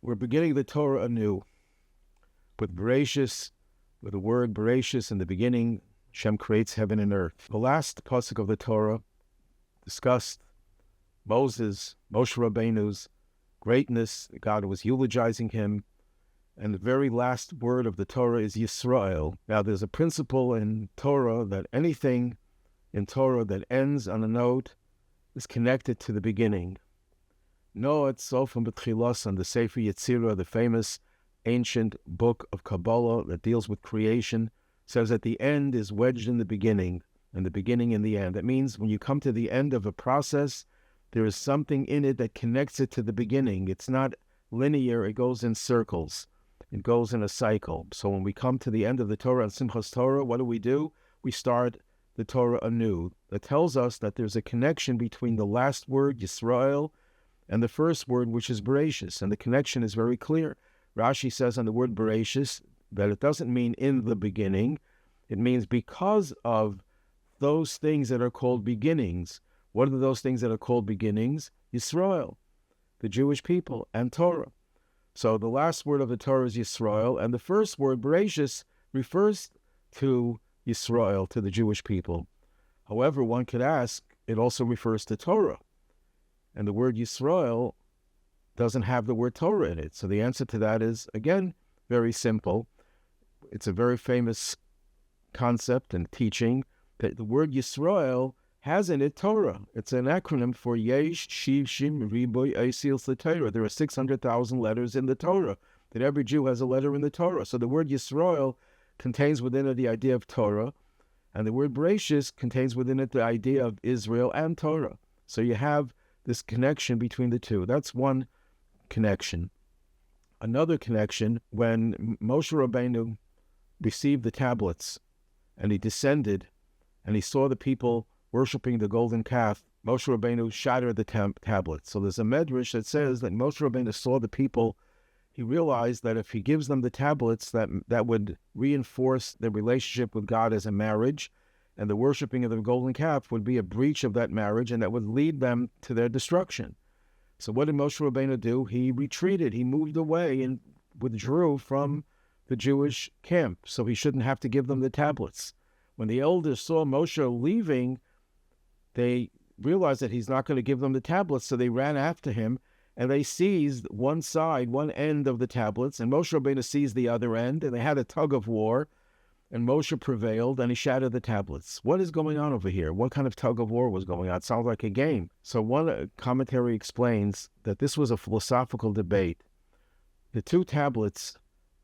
We're beginning the Torah anew with Bereishit, with the word Bereishit in the beginning. Hashem creates heaven and earth. The last pasuk of the Torah discussed Moshe Rabbeinu's greatness. God was eulogizing him. And the very last word of the Torah is Yisrael. Now, there's a principle in Torah that anything in Torah that ends on a note is connected to the beginning. No, it's Sofim B'tchilos on the Sefer Yetzirah, the famous ancient book of Kabbalah that deals with creation, says that the end is wedged in the beginning, and the beginning in the end. That means when you come to the end of a process, there is something in it that connects it to the beginning. It's not linear, it goes in circles. It goes in a cycle. So when we come to the end of the Torah and Simchas Torah, what do? We start the Torah anew. That tells us that there's a connection between the last word, Yisrael, and the first word, which is Bereishit. And the connection is very clear. Rashi says on the word Bereishit that it doesn't mean in the beginning. It means because of those things that are called beginnings. What are those things that are called beginnings? Yisrael, the Jewish people, and Torah. So the last word of the Torah is Yisrael, and the first word, Bereishit, refers to Yisrael, to the Jewish people. However, one could ask, it also refers to Torah. And the word Yisrael doesn't have the word Torah in it. So the answer to that is, again, very simple. It's a very famous concept and teaching that the word Yisrael has in it Torah. It's an acronym for Yesh, Shiv, Shim, Riboy, Eisil, Torah. There are 600,000 letters in the Torah, that every Jew has a letter in the Torah. So the word Yisrael contains within it the idea of Torah, and the word Bereishit contains within it the idea of Israel and Torah. So you have this connection between the two. That's one connection. Another connection, when Moshe Rabbeinu received the tablets, and he descended, and he saw the people worshiping the golden calf, Moshe Rabbeinu shattered the tablets. So there's a medrash that says that Moshe Rabbeinu saw the people. He realized that if he gives them the tablets, that would reinforce their relationship with God as a marriage, and the worshiping of the golden calf would be a breach of that marriage, and that would lead them to their destruction. So what did Moshe Rabbeinu do? He retreated. He moved away and withdrew from the Jewish camp, so he shouldn't have to give them the tablets. When the elders saw Moshe leaving, they realized that he's not going to give them the tablets, so they ran after him, and they seized one side, one end of the tablets, and Moshe Rabbeinu seized the other end, and they had a tug of war, and Moshe prevailed, and he shattered the tablets. What is going on over here? What kind of tug of war was going on? It sounds like a game. So one commentary explains that this was a philosophical debate. The two tablets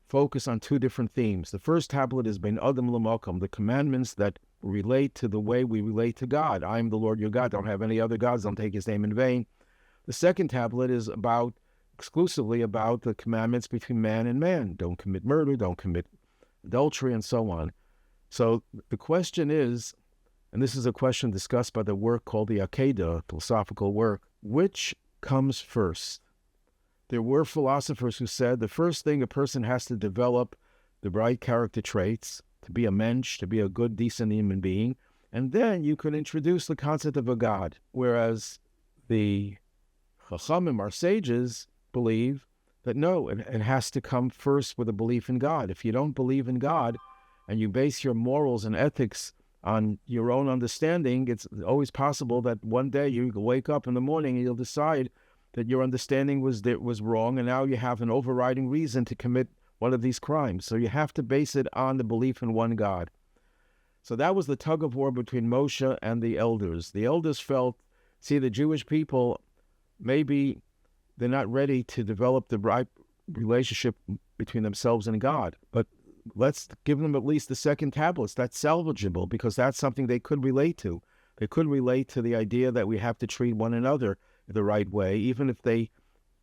focus on two different themes. The first tablet is Ben Adam L'Makom, the commandments that relate to the way we relate to God. I am the Lord your God. Don't have any other gods. Don't take his name in vain. The second tablet is exclusively about the commandments between man and man. Don't commit murder, don't commit adultery, and so on. So the question is, and this is a question discussed by the work called the Akedah, philosophical work, which comes first? There were philosophers who said the first thing a person has to develop the right character traits, to be a mensch, to be a good, decent human being, and then you can introduce the concept of a God. Whereas the Chachamim, our sages, believe that no, it has to come first with a belief in God. If you don't believe in God and you base your morals and ethics on your own understanding, it's always possible that one day you wake up in the morning and you'll decide that your understanding was wrong, and now you have an overriding reason to commit one of these crimes. So you have to base it on the belief in one God. So that was the tug of war between Moshe and the elders. The elders felt, see, the Jewish people, maybe they're not ready to develop the right relationship between themselves and God, but let's give them at least the second tablets. That's salvageable, because that's something they could relate to. They could relate to the idea that we have to treat one another the right way, even if they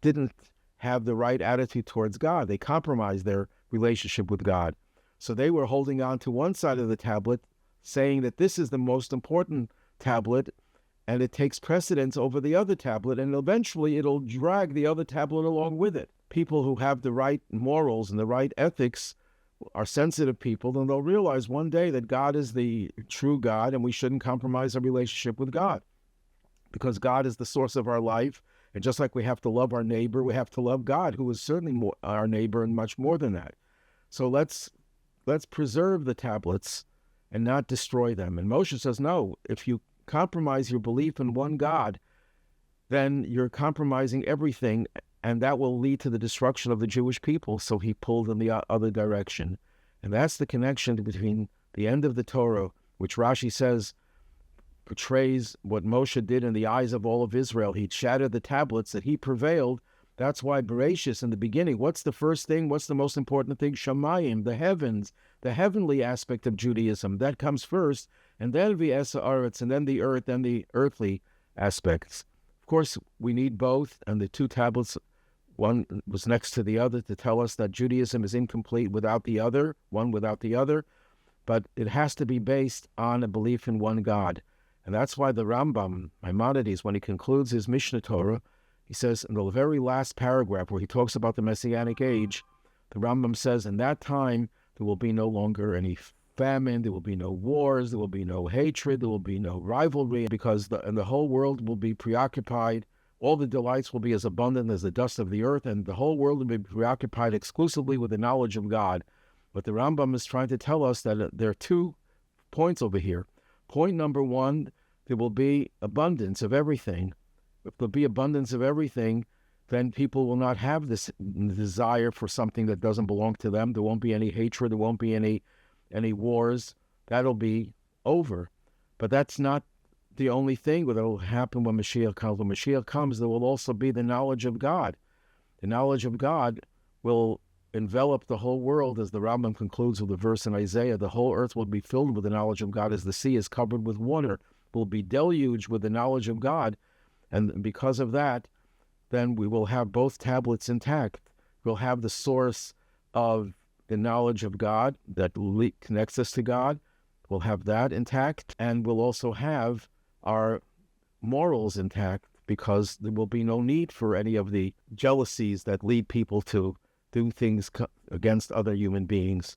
didn't have the right attitude towards God. They compromised their relationship with God. So they were holding on to one side of the tablet, saying that this is the most important tablet, and it takes precedence over the other tablet, and eventually it'll drag the other tablet along with it. People who have the right morals and the right ethics are sensitive people, and they'll realize one day that God is the true God, and we shouldn't compromise our relationship with God, because God is the source of our life, And just like we have to love our neighbor, we have to love God, who is certainly more, our neighbor and much more than that. So let's preserve the tablets and not destroy them. And Moshe says, no, if you compromise your belief in one God, then you're compromising everything, and that will lead to the destruction of the Jewish people. So he pulled in the other direction. And that's the connection between the end of the Torah, which Rashi says portrays what Moshe did in the eyes of all of Israel. He shattered the tablets, that he prevailed. That's why Bereishit, in the beginning, what's the first thing? What's the most important thing? Shamayim, the heavens, the heavenly aspect of Judaism. That comes first, and then v'esa aretz, and then the earth, and the earthly aspects. Of course, we need both, and the two tablets, one was next to the other to tell us that Judaism is incomplete without the other, one without the other, but it has to be based on a belief in one God. And that's why the Rambam, Maimonides, when he concludes his Mishnah Torah, he says in the very last paragraph where he talks about the Messianic age, the Rambam says, in that time, there will be no longer any famine, there will be no wars, there will be no hatred, there will be no rivalry, because the whole world will be preoccupied. All the delights will be as abundant as the dust of the earth, and the whole world will be preoccupied exclusively with the knowledge of God. But the Rambam is trying to tell us that there are 2 points over here. Point number 1, there will be abundance of everything. If there'll be abundance of everything, then people will not have this desire for something that doesn't belong to them. There won't be any hatred. There won't be any wars. That'll be over. But that's not the only thing that will happen when Mashiach comes. When Mashiach comes, there will also be the knowledge of God. The knowledge of God will envelop the whole world, as the Rambam concludes with the verse in Isaiah. The whole earth will be filled with the knowledge of God as the sea is covered with water. Will be deluged with the knowledge of God. And because of that, then we will have both tablets intact. We'll have the source of the knowledge of God that connects us to God. We'll have that intact, and we'll also have our morals intact, because there will be no need for any of the jealousies that lead people to do things against other human beings.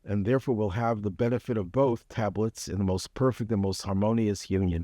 And therefore we'll have the benefit of both tablets in the most perfect and most harmonious union.